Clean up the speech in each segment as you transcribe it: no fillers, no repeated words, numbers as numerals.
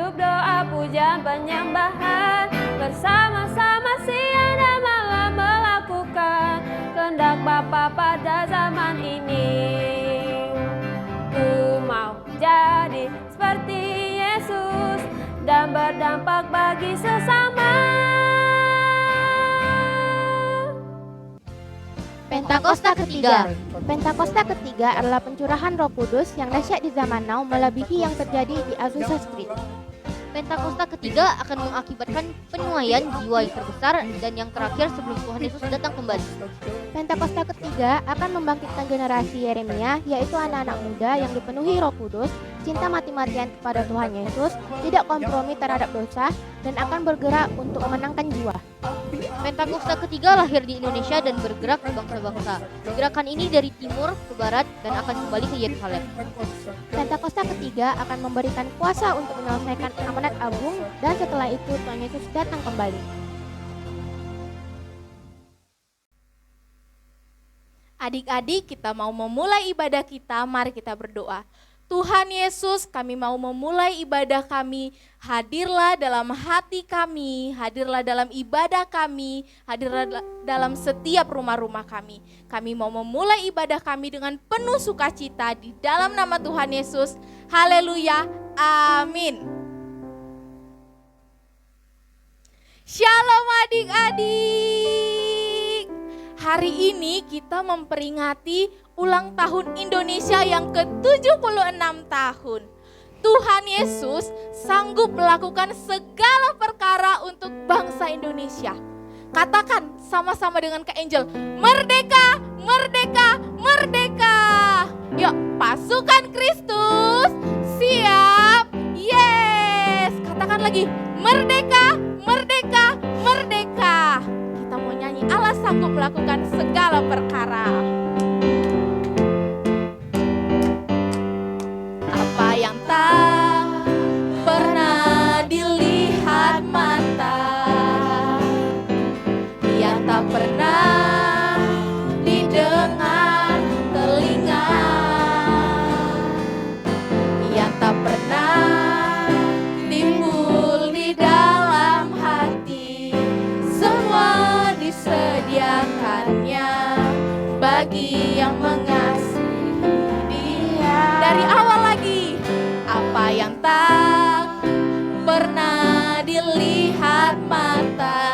hidup doa pujian penyembahan, bersama-sama siang dan malam melakukan kehendak Bapa pada zaman ini. Ku mau jadi seperti Yesus dan berdampak bagi sesama. Pentakosta ketiga. Pentakosta ketiga adalah pencurahan Roh Kudus yang dahsyat di zaman now melebihi yang terjadi di Azusa Street. Pentakosta ketiga akan mengakibatkan penuaian jiwa yang terbesar dan yang terakhir sebelum Tuhan Yesus datang kembali. Pentakosta ketiga akan membangkitkan generasi Yeremia, yaitu anak-anak muda yang dipenuhi Roh Kudus, cinta mati-matian kepada Tuhan Yesus, tidak kompromi terhadap dosa, dan akan bergerak untuk memenangkan jiwa. Pentakosta ketiga lahir di Indonesia dan bergerak di bangsa-bangsa. Gerakan ini dari timur ke barat dan akan kembali ke Yerusalem. Pentakosta ketiga akan memberikan kuasa untuk menyelesaikan amanat agung, dan setelah itu Tuhan Yesus datang kembali. Adik-adik, kita mau memulai ibadah kita, mari kita berdoa. Tuhan Yesus, kami mau memulai ibadah kami, hadirlah dalam hati kami, hadirlah dalam ibadah kami, hadirlah dalam setiap rumah-rumah kami. Kami mau memulai ibadah kami dengan penuh sukacita di dalam nama Tuhan Yesus. Haleluya, amin. Shalom adik-adik. Hari ini kita memperingati ulang tahun Indonesia yang ke-76 tahun. Tuhan Yesus sanggup melakukan segala perkara untuk bangsa Indonesia. Katakan sama-sama dengan Kak Angel, merdeka, merdeka, merdeka. Yuk, pasukan Kristus, siap, yes. Katakan lagi, merdeka, merdeka, merdeka. Kita mau nyanyi, Allah sanggup melakukan segala perkara. Apa yang tak pernah dilihat mata, yang tak pernah didengar telinga, yang tak pernah timbul di dalam hati, semua disediakannya bagi yang mengasihi Dia. Dari awal lagi, apa yang tak pernah dilihat mata,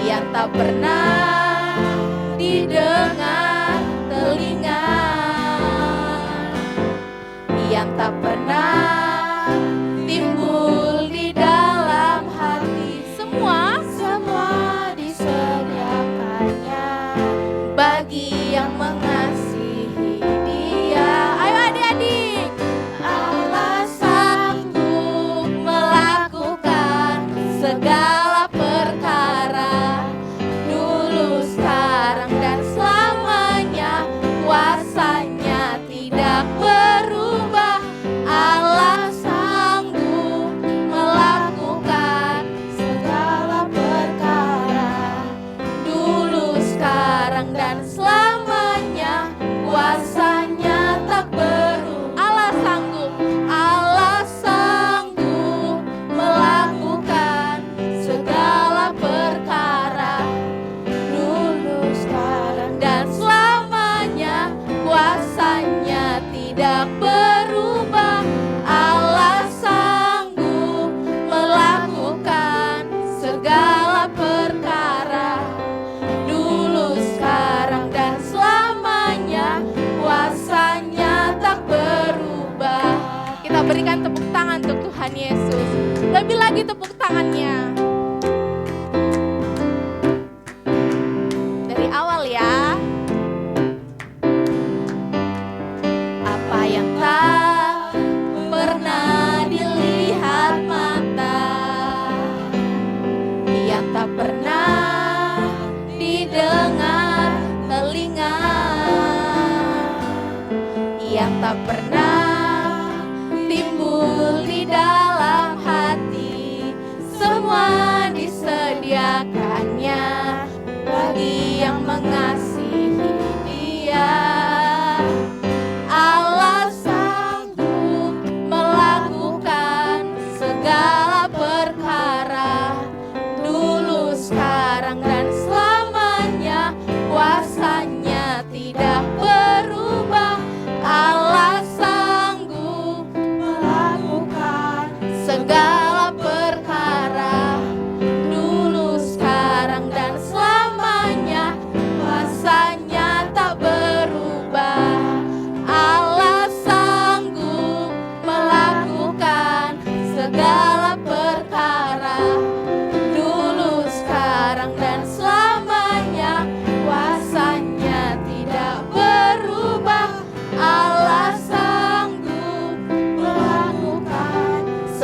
yang tak pernah didengar telinga, yang tak pernah timbul di dalam hati, semua disediakannya bagi yang mengasihi Dia. Ayo adik-adik, Allah sanggup melakukan segala perkara, dulu, sekarang, dan selamanya. Kuasanya tidak berubah. Allah sanggup melakukan segala perkara, dulu, sekarang, dan selamanya. Kuasanya tak berubah. Allah sanggup melakukan segala perkara, dulu, sekarang, dan selamanya. Kuasanya tidak berubah. Allah sanggup melakukan segala perkara, dulu, sekarang, dan selamanya. Kuasanya tak berubah. Kita berikan tepuk tangan untuk Tuhan Yesus. Lebih lagi tepuk tangannya. Dari awal ya. Apa yang tak pernah dilihat mata, yang tak pernah didengar telinga, yang tak pernah timbul di dalam hati, semua disediakannya bagi yang mengasihi Dia. Allah sanggup melakukan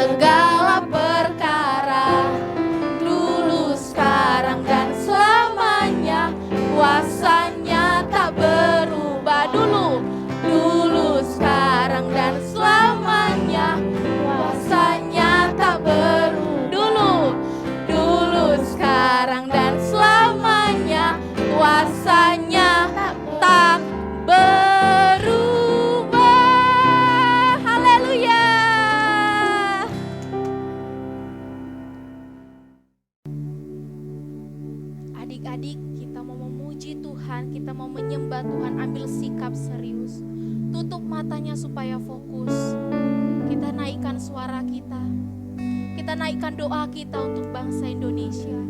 segala perkara, dulu, sekarang, dan selamanya. Kuasanya tak berubah. Dulu, sekarang, dan selamanya. Kuasanya tak berubah. Dulu, sekarang, dan selamanya. Kuasanya tak berubah. Haleluya. Adik-adik, kita mau memuji Tuhan, kita mau menyembah Tuhan, ambil sikap serius. Tutup matanya supaya fokus. Kita naikkan suara kita. Kita naikkan doa kita untuk bangsa Indonesia.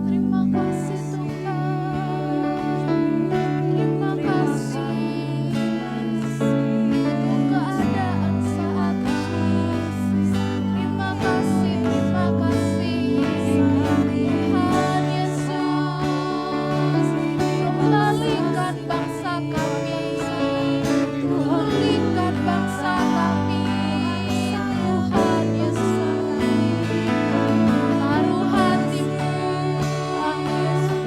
Terima kasih Tuhan. Terima kasih untuk keadaan saat ini. Terima kasih Tuhan Yesus. Kembalikan bangsa kami. Pulihkan bangsa kami. Tuhan Yesus. Taruh hatimu, Tuhan Yesus.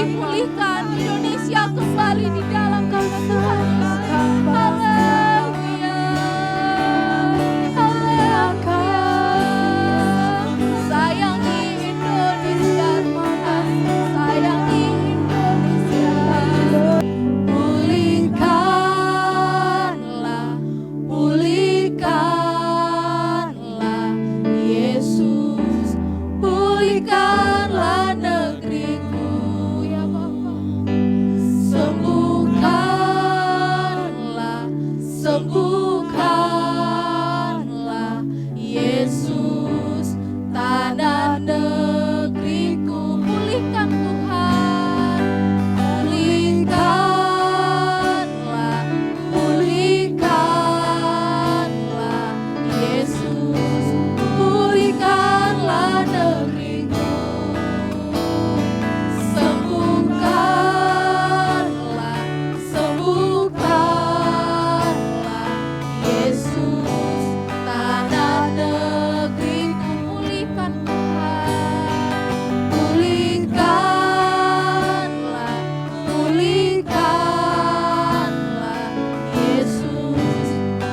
dipulihkan Indonesia kembali di dalam kasih Tuhan. Haleluya, haleluya. Sayangi Indonesia Tuhan, sayangi Indonesia. Pulihkanlah, pulihkanlah Yesus, pulihkanlah negeriku ya Bapa. Sembuhkanlah, sembuhkanlah Yesus tanah negeriku. Pulihkan Tuhan, pulihkanlah, pulihkanlah Yesus, pulihkanlah negeriku. Sembuhkanlah, sembuhkanlah Yesus tanah negeriku. Pulihkan Tuhan, pulihkanlah, pulihkanlah Yesus,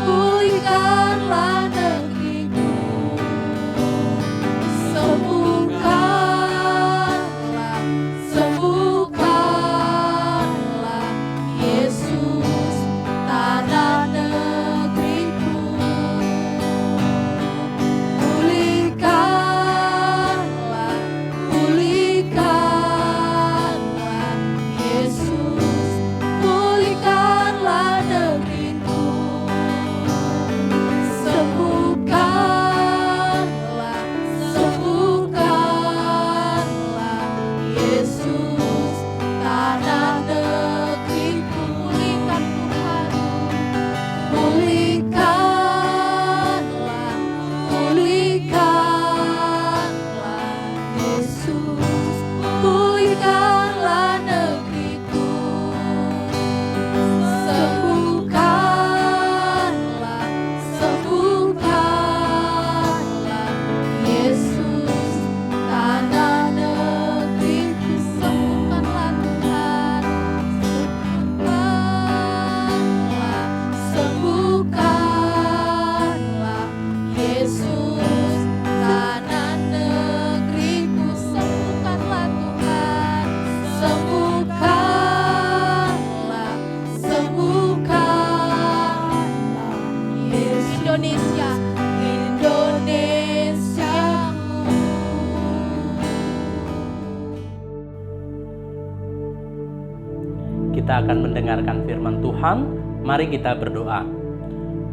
pulihkanlah negeriku. Sembuhkanlah, sembuhkanlah Yesus tanah negeriku. Pulihkanlah, pulihkanlah Yesus, pulihkanlah negeriku. Sembuhkanlah, sembuhkanlah Yesus tanah negeriku. Pulihkan Tuhan, pulihkanlah, pulihkanlah Yesus, pulihkanlah negeriku. Sembuhkanlah, sembuhkanlah Yesus tanah negeriku. Sembuhkanlah Tuhan, sembuhkanlah, sembuhkanlah Yesus tanah negeriku. Sembuhkanlah Tuhan, sembuhkanlah, sembuhkanlah Yesus. Indonesia, Indonesiaku. Kita akan mendengarkan firman Tuhan. Mari kita berdoa.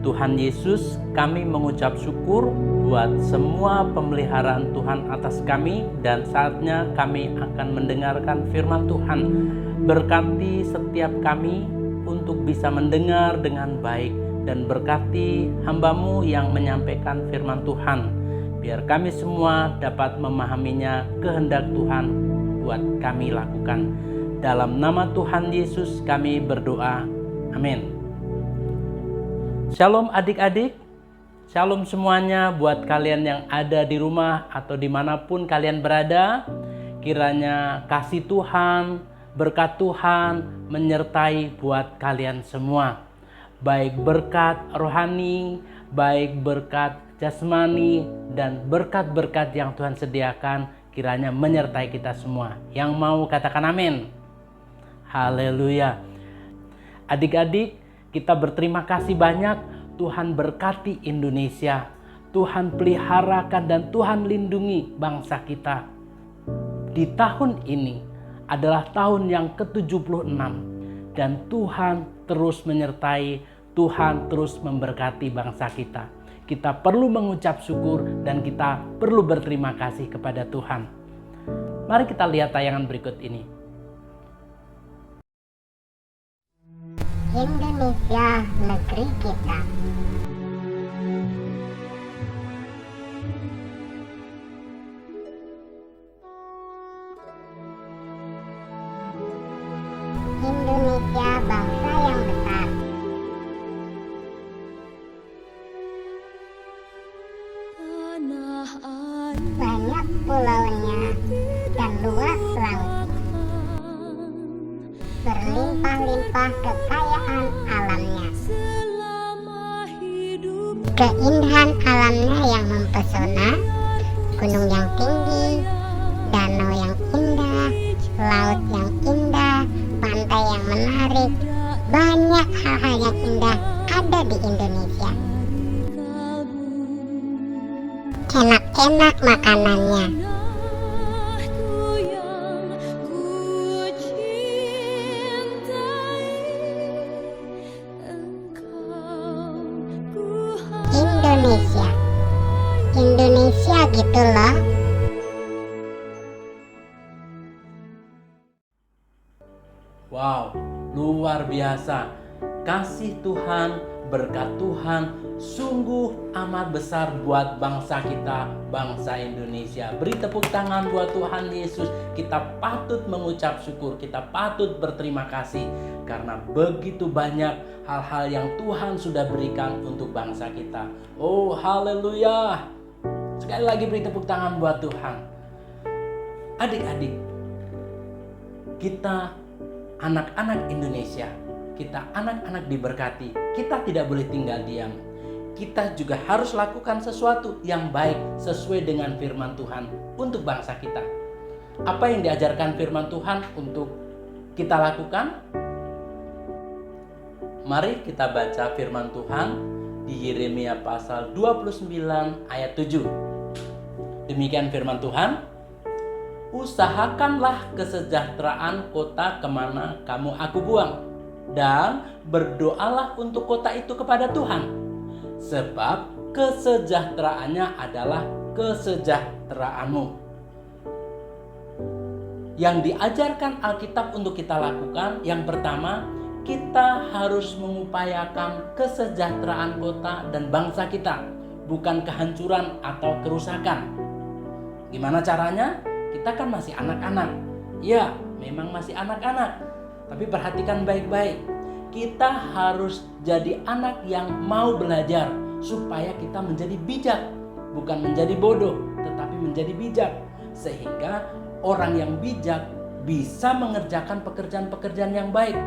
Tuhan Yesus, kami mengucap syukur buat semua pemeliharaan Tuhan atas kami, dan saatnya kami akan mendengarkan firman Tuhan. Berkati setiap kami untuk bisa mendengar dengan baik, dan berkati hamba-Mu yang menyampaikan firman Tuhan. Biar kami semua dapat memahaminya kehendak Tuhan buat kami lakukan. Dalam nama Tuhan Yesus kami berdoa. Amin. Shalom adik-adik. Shalom semuanya buat kalian yang ada di rumah atau dimanapun kalian berada. Kiranya kasih Tuhan, berkat Tuhan menyertai buat kalian semua. Baik berkat rohani, baik berkat jasmani, dan berkat-berkat yang Tuhan sediakan kiranya menyertai kita semua. Yang mau katakan amin. Haleluya. Adik-adik, kita berterima kasih banyak. Tuhan berkati Indonesia, Tuhan peliharakan dan Tuhan lindungi bangsa kita. Di tahun ini adalah tahun yang ke-76 dan Tuhan terus menyertai, Tuhan terus memberkati bangsa kita. Kita perlu mengucap syukur dan kita perlu berterima kasih kepada Tuhan. Mari kita lihat tayangan berikut ini. Indonesia, negeri kita. Indonesia, bangsa yang besar. Banyak pulaunya dan luas lautnya. berlimpah-limpah kekayaan alamnya. Keindahan alamnya yang mempesona, gunung yang tinggi, danau yang indah, laut yang indah, pantai yang menarik. Banyak hal-hal yang indah ada di Indonesia. Enak-enak makanannya. Indonesia gitu loh. Wow, luar biasa. Kasih Tuhan, berkat Tuhan sungguh amat besar buat bangsa kita, bangsa Indonesia. Beri tepuk tangan buat Tuhan Yesus. Kita patut mengucap syukur, kita patut berterima kasih karena begitu banyak hal-hal yang Tuhan sudah berikan untuk bangsa kita. Oh, haleluya. Sekali lagi beri tepuk tangan buat Tuhan. Adik-adik, kita anak-anak Indonesia, kita anak-anak diberkati, kita tidak boleh tinggal diam. Kita juga harus lakukan sesuatu yang baik sesuai dengan firman Tuhan untuk bangsa kita. Apa yang diajarkan firman Tuhan untuk kita lakukan? Mari kita baca firman Tuhan di Yeremia pasal 29 ayat 7. Demikian firman Tuhan. Usahakanlah kesejahteraan kota kemana kamu aku buang, dan berdoalah untuk kota itu kepada Tuhan, sebab kesejahteraannya adalah kesejahteraanmu. Yang diajarkan Alkitab untuk kita lakukan, yang pertama, kita harus mengupayakan kesejahteraan kota dan bangsa kita, bukan kehancuran atau kerusakan. Gimana caranya? Kita kan masih anak-anak. Ya, memang masih anak-anak. Tapi perhatikan baik-baik. Kita harus jadi anak yang mau belajar supaya kita menjadi bijak, bukan menjadi bodoh, tetapi menjadi bijak. Sehingga orang yang bijak bisa mengerjakan pekerjaan-pekerjaan yang baik.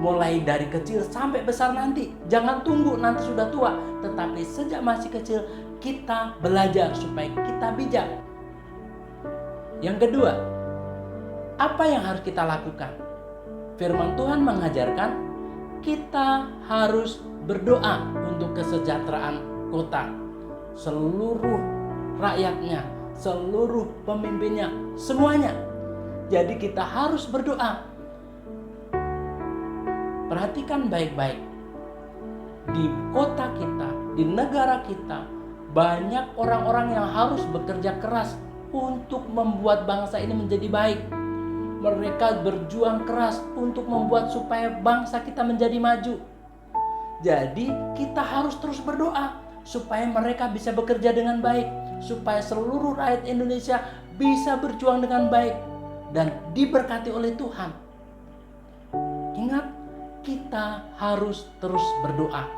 Mulai dari kecil sampai besar nanti. Jangan tunggu nanti sudah tua, tetapi sejak masih kecil kita belajar supaya kita bijak. Yang kedua, apa yang harus kita lakukan? Firman Tuhan mengajarkan kita harus berdoa untuk kesejahteraan kota, seluruh rakyatnya, seluruh pemimpinnya, semuanya. Jadi kita harus berdoa. Perhatikan baik-baik. Di kota kita, di negara kita, banyak orang-orang yang harus bekerja keras untuk membuat bangsa ini menjadi baik. Mereka berjuang keras untuk membuat supaya bangsa kita menjadi maju. Jadi kita harus terus berdoa supaya mereka bisa bekerja dengan baik, supaya seluruh rakyat Indonesia bisa berjuang dengan baik dan diberkati oleh Tuhan. Ingat, kita harus terus berdoa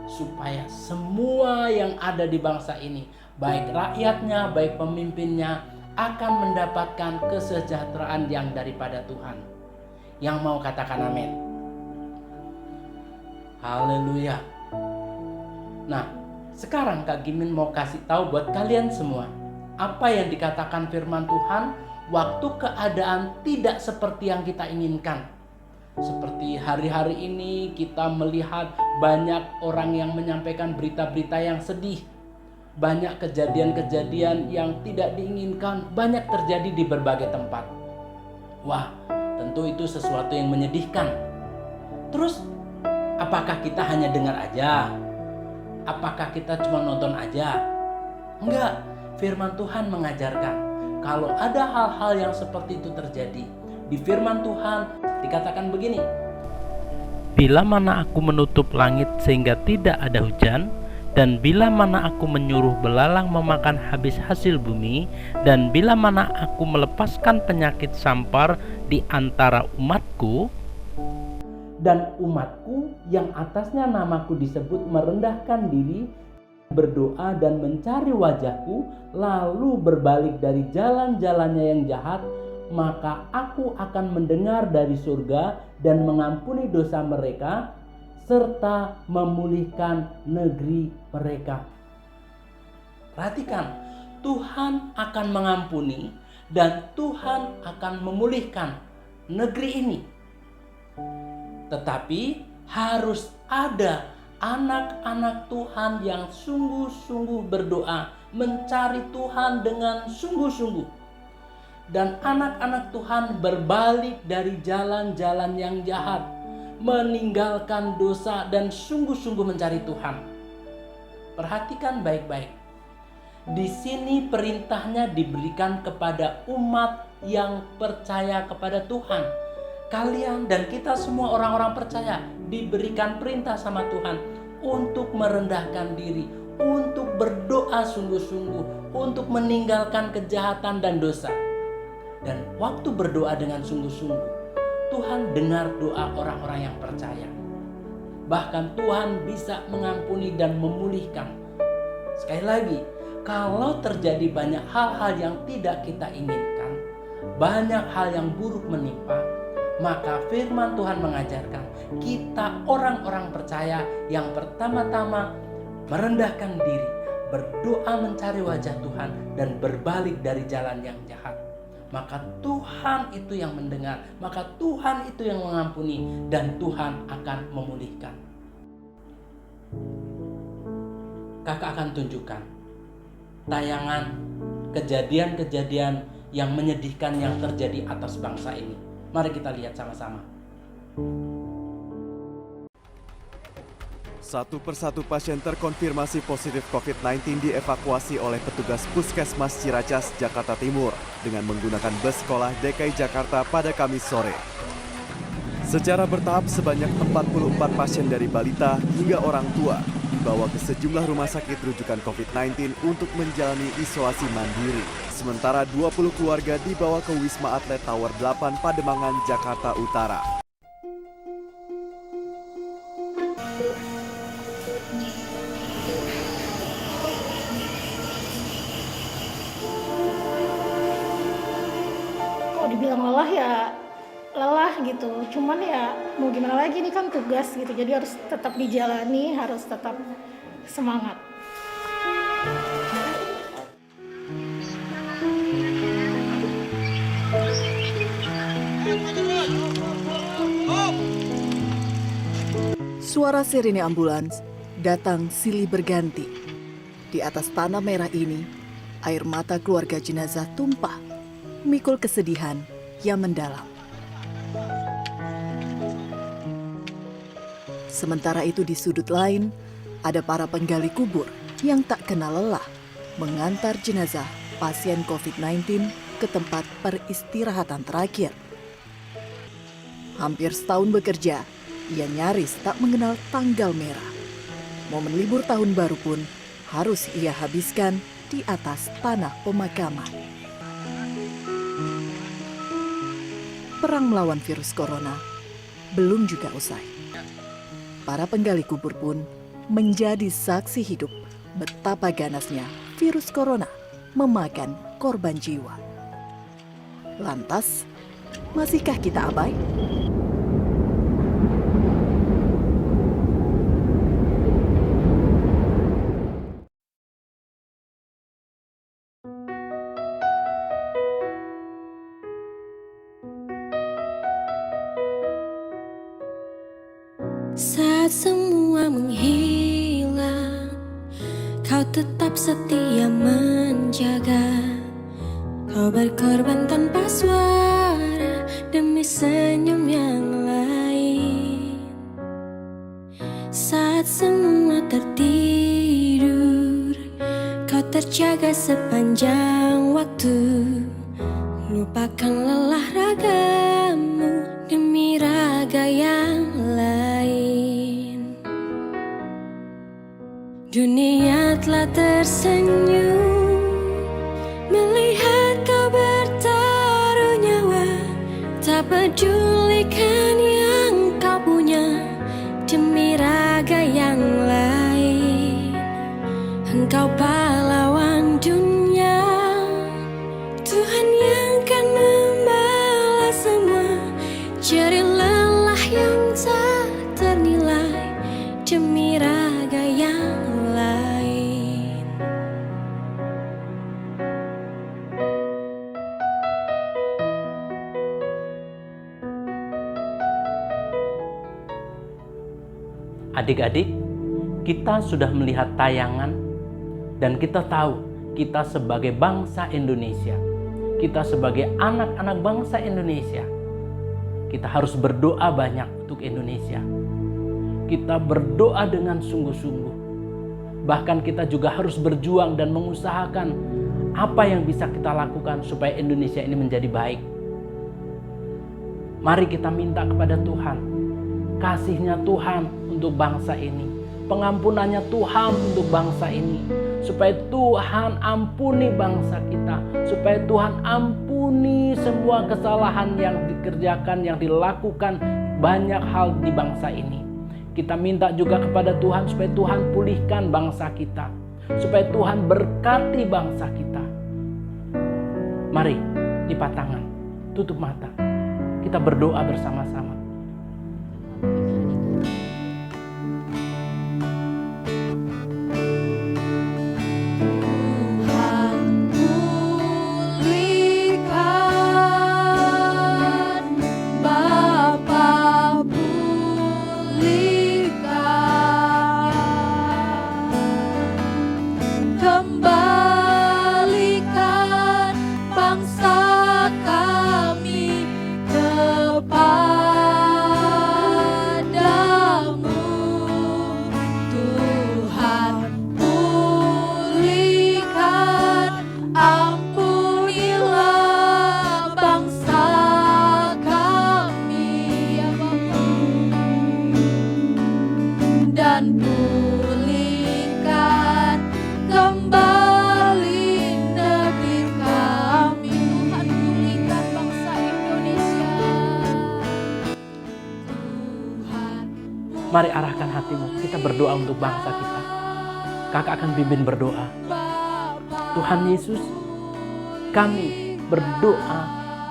supaya semua yang ada di bangsa ini, baik rakyatnya, baik pemimpinnya, akan mendapatkan kesejahteraan yang daripada Tuhan. Yang mau katakan amin? Haleluya. Nah, sekarang Kak Gimin mau kasih tahu buat kalian semua apa yang dikatakan firman Tuhan waktu keadaan tidak seperti yang kita inginkan. Seperti hari-hari ini kita melihat banyak orang yang menyampaikan berita-berita yang sedih. Banyak kejadian-kejadian yang tidak diinginkan banyak terjadi di berbagai tempat. Wah, tentu itu sesuatu yang menyedihkan. Terus, apakah kita hanya dengar aja? Apakah kita cuma nonton aja? Enggak, firman Tuhan mengajarkan kalau ada hal-hal yang seperti itu terjadi, di firman Tuhan dikatakan begini. Bila mana aku menutup langit sehingga tidak ada hujan, dan bila mana aku menyuruh belalang memakan habis hasil bumi, dan bila mana aku melepaskan penyakit sampar di antara umatku, dan umatku yang atasnya namaku disebut merendahkan diri, berdoa dan mencari wajahku, lalu berbalik dari jalan-jalannya yang jahat, maka aku akan mendengar dari surga dan mengampuni dosa mereka serta memulihkan negeri mereka. Perhatikan, Tuhan akan mengampuni dan Tuhan akan memulihkan negeri ini. Tetapi harus ada anak-anak Tuhan yang sungguh-sungguh berdoa, mencari Tuhan dengan sungguh-sungguh. Dan anak-anak Tuhan berbalik dari jalan-jalan yang jahat, meninggalkan dosa dan sungguh-sungguh mencari Tuhan. Perhatikan baik-baik. Di sini perintahnya diberikan kepada umat yang percaya kepada Tuhan. Kalian dan kita semua orang-orang percaya diberikan perintah sama Tuhan untuk merendahkan diri, untuk berdoa sungguh-sungguh, untuk meninggalkan kejahatan dan dosa. Dan waktu berdoa dengan sungguh-sungguh, Tuhan dengar doa orang-orang yang percaya. Bahkan Tuhan bisa mengampuni dan memulihkan. Sekali lagi, kalau terjadi banyak hal-hal yang tidak kita inginkan, banyak hal yang buruk menimpa, maka firman Tuhan mengajarkan kita orang-orang percaya yang pertama-tama merendahkan diri, berdoa mencari wajah Tuhan dan berbalik dari jalan yang jahat. Maka Tuhan itu yang mendengar, maka Tuhan itu yang mengampuni, dan Tuhan akan memulihkan. Kakak akan tunjukkan tayangan kejadian-kejadian yang menyedihkan yang terjadi atas bangsa ini. Mari kita lihat sama-sama. Satu persatu pasien terkonfirmasi positif COVID-19 dievakuasi oleh petugas Puskesmas Ciracas, Jakarta Timur dengan menggunakan bus sekolah DKI Jakarta pada Kamis sore. Secara bertahap sebanyak 44 pasien dari balita hingga orang tua dibawa ke sejumlah rumah sakit rujukan COVID-19 untuk menjalani isolasi mandiri. Sementara 20 keluarga dibawa ke Wisma Atlet Tower 8 Pademangan, Jakarta Utara. Dibilang lelah ya lelah gitu, cuman ya mau gimana lagi, ini kan tugas gitu, jadi harus tetap dijalani, harus tetap semangat. Suara sirine ambulans datang silih berganti. Di atas tanah merah ini, air mata keluarga jenazah tumpah, memikul kesedihan yang mendalam. Sementara itu di sudut lain, ada para penggali kubur yang tak kenal lelah mengantar jenazah pasien COVID-19 ke tempat peristirahatan terakhir. Hampir setahun bekerja, ia nyaris tak mengenal tanggal merah. Momen libur tahun baru pun harus ia habiskan di atas tanah pemakaman. Perang melawan virus corona belum juga usai. Para penggali kubur pun menjadi saksi hidup betapa ganasnya virus corona memakan korban jiwa. Lantas, masihkah kita abai? Saat semua menghilang, kau tetap setia menjaga. Kau berkorban tanpa suara demi senyum yang lain. Saat semua tertidur, kau terjaga sepanjang waktu. Lupakan lelah ragamu demi raga yang lain. Dunia telah tersenyum melihat kau bertaruh nyawa. Tak pedulikan yang kau punya demi raga yang lain. Engkau pahlawan dunia, Tuhan yang kan membalas jerih lelah yang tak ternilai demi raga yang lain. Adik-adik, kita sudah melihat tayangan dan kita tahu kita sebagai bangsa Indonesia, kita sebagai anak-anak bangsa Indonesia, kita harus berdoa banyak untuk Indonesia. Kita berdoa dengan sungguh-sungguh. Bahkan kita juga harus berjuang dan mengusahakan apa yang bisa kita lakukan supaya Indonesia ini menjadi baik. Mari kita minta kepada Tuhan, kasih-Nya Tuhan untuk bangsa ini, pengampunannya Tuhan untuk bangsa ini, supaya Tuhan ampuni bangsa kita, supaya Tuhan ampuni semua kesalahan yang dikerjakan, yang dilakukan banyak hal di bangsa ini. Kita minta juga kepada Tuhan supaya Tuhan pulihkan bangsa kita, supaya Tuhan berkati bangsa kita. Mari lipat tangan, tutup mata, kita berdoa bersama-sama. Mari arahkan hatimu, kita berdoa untuk bangsa kita. Kakak akan pimpin berdoa. Tuhan Yesus, kami berdoa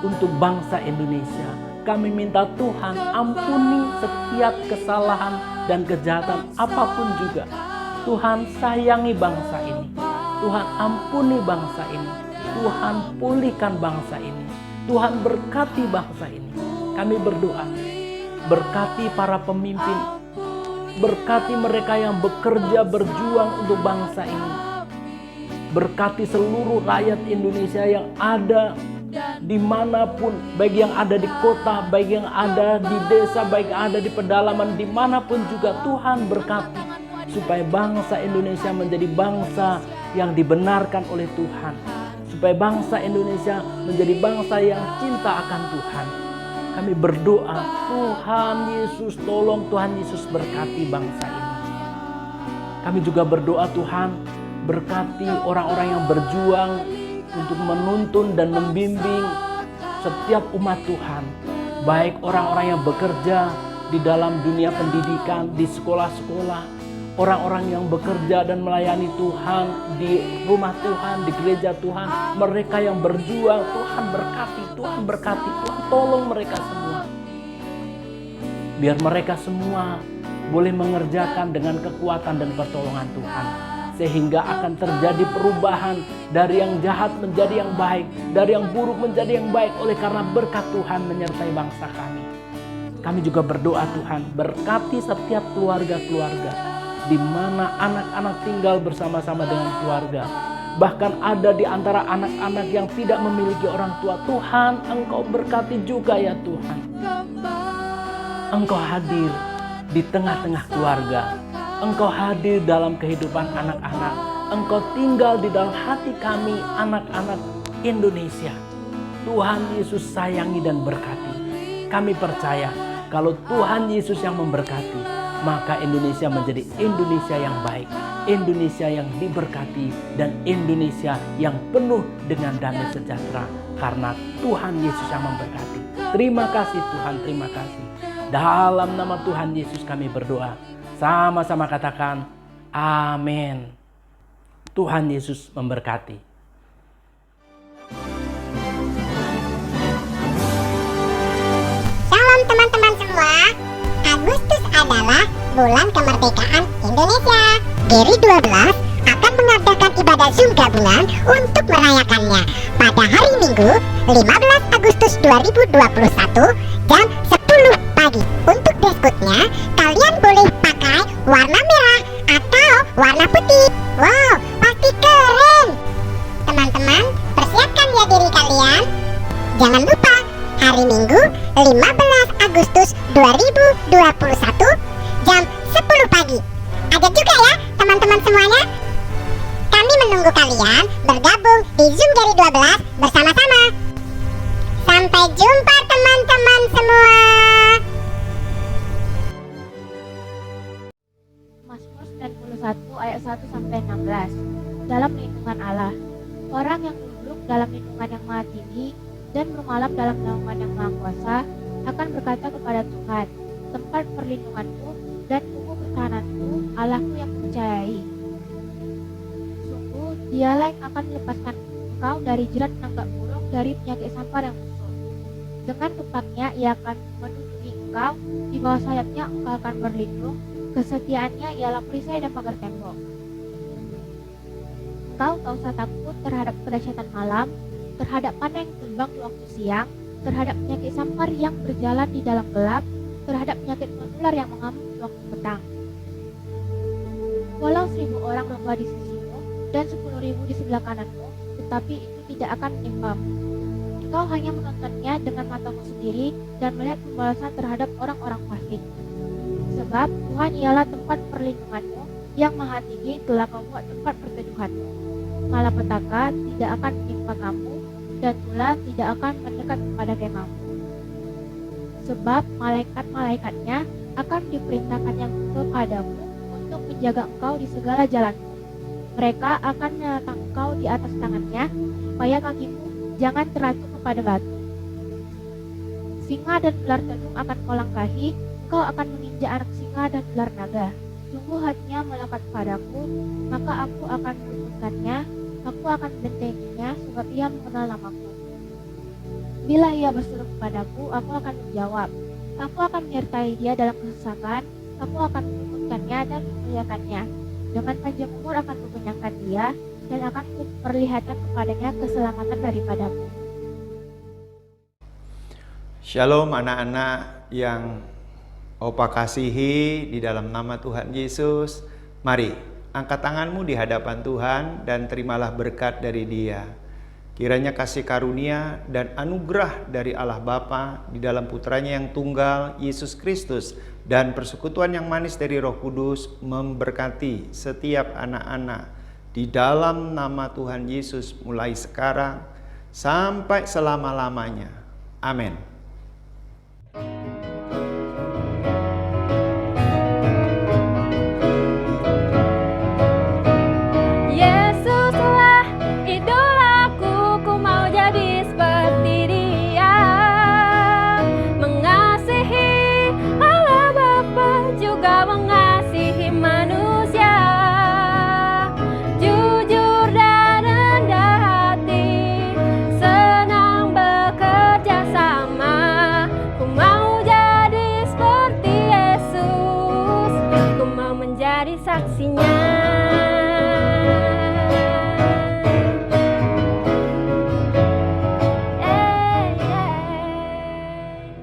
untuk bangsa Indonesia. Kami minta Tuhan ampuni setiap kesalahan dan kejahatan apapun juga. Tuhan sayangi bangsa ini. Tuhan ampuni bangsa ini. Tuhan pulihkan bangsa ini. Tuhan berkati bangsa ini. Kami berdoa, berkati para pemimpin, berkati mereka yang bekerja berjuang untuk bangsa ini. Berkati seluruh rakyat Indonesia yang ada dimanapun, baik yang ada di kota, baik yang ada di desa, baik yang ada di pedalaman, dimanapun juga Tuhan berkati. Supaya bangsa Indonesia menjadi bangsa yang dibenarkan oleh Tuhan. Supaya bangsa Indonesia menjadi bangsa yang cinta akan Tuhan. Kami berdoa, Tuhan Yesus tolong, Tuhan Yesus berkati bangsa ini. Kami juga berdoa, Tuhan berkati orang-orang yang berjuang untuk menuntun dan membimbing setiap umat Tuhan. Baik orang-orang yang bekerja di dalam dunia pendidikan, di sekolah-sekolah, orang-orang yang bekerja dan melayani Tuhan di rumah Tuhan, di gereja Tuhan, mereka yang berjuang, Tuhan berkati, Tuhan berkati, Tuhan tolong mereka semua. Biar mereka semua boleh mengerjakan dengan kekuatan dan pertolongan Tuhan. Sehingga akan terjadi perubahan dari yang jahat menjadi yang baik, dari yang buruk menjadi yang baik, oleh karena berkat Tuhan menyertai bangsa kami. Kami juga berdoa, Tuhan berkati setiap keluarga-keluarga di mana anak-anak tinggal bersama-sama dengan keluarga. Bahkan ada di antara anak-anak yang tidak memiliki orang tua. Tuhan, Engkau berkati juga ya Tuhan. Engkau hadir di tengah-tengah keluarga. Engkau hadir dalam kehidupan anak-anak. Engkau tinggal di dalam hati kami, anak-anak Indonesia. Tuhan Yesus sayangi dan berkati. Kami percaya kalau Tuhan Yesus yang memberkati, maka Indonesia menjadi Indonesia yang baik, Indonesia yang diberkati, dan Indonesia yang penuh dengan damai sejahtera karena Tuhan Yesus yang memberkati. Terima kasih Tuhan, terima kasih. Dalam nama Tuhan Yesus kami berdoa. Sama-sama katakan amin. Tuhan Yesus memberkati. Shalom teman-teman semua, Agustus adalah bulan kemerdekaan Indonesia. GRI 12 akan mengadakan ibadah Zoom gabungan untuk merayakannya pada hari Minggu 15 Agustus 2021 jam 10 pagi. Untuk dress code-nya, kalian boleh pakai warna merah atau warna putih. Wow, pasti keren! Teman-teman, persiapkan ya diri kalian. Jangan lupa, hari Minggu 15 Agustus 2021 jam 10 pagi. Ada juga ya teman-teman semuanya. Kami menunggu kalian bergabung di Zoom GRI 12 bersama-sama. Sampai jumpa teman-teman semua. Mazmur 91 ayat 1 sampai 16. Dalam lindungan Allah, orang yang duduk dalam lindungan yang Maha Tinggi dan bermalam dalam naungan yang Maha Kuasa akan berkata kepada Tuhan, tempat perlindunganku dan tubuh pertahananku, Allahku yang percayai. Sungguh, Dialah yang akan melepaskan engkau dari jerat penangkap burung, dari penyakit sampar yang busuk. Dengan tupaknya ia akan melindungi engkau, di bawah sayapnya engkau akan berlindung. Kesetiaannya ialah perisai dan pagar tembok. Engkau tak usah takut terhadap kedahsyatan malam, terhadap panah yang terbang di waktu siang, terhadap penyakit sampar yang berjalan di dalam gelap, terhadap penyakit menular yang mengamuk di waktu petang. Walau 1000 orang rebah di sisimu dan 10.000 di sebelah kananmu, tetapi itu tidak akan menimpamu. Engkau hanya menontonnya dengan matamu sendiri dan melihat pembalasan terhadap orang-orang fasik. Sebab Tuhan ialah tempat perlindunganmu, yang Maha Tinggi telah kau buat tempat perteduhanmu. Malapetaka tidak akan menimpa kamu, dan ular tidak akan mendekat kepada kemahmu. Sebab malaikat-malaikatnya akan diperintahkannya kepadamu untuk menjaga engkau di segala jalanmu. Mereka akan meletakkan engkau di atas tangannya, supaya kakimu jangan terjatuh kepada batu. Singa dan ular tenung akan kau langkahi, engkau akan menginjak anak singa dan ular naga. Sungguh hatinya melekat padaku, maka aku akan meluputkannya, aku akan membentenginya, sebab ia mengenal namaku. Bila ia berseru kepadaku, aku akan menjawab. Aku akan menyertai dia dalam kesesakan, aku akan meluputkannya dan memuliakannya. Dengan panjang umur akan kukenyangkan dia, dan akan kuperlihatkan kepadanya keselamatan daripadaku. Shalom anak-anak yang Opa kasihi di dalam nama Tuhan Yesus. Mari, angkat tanganmu di hadapan Tuhan dan terimalah berkat dari Dia. Kiranya kasih karunia dan anugerah dari Allah Bapa di dalam Putranya yang tunggal, Yesus Kristus, dan persekutuan yang manis dari Roh Kudus memberkati setiap anak-anak di dalam nama Tuhan Yesus mulai sekarang sampai selama-lamanya. Amin. Saksinya.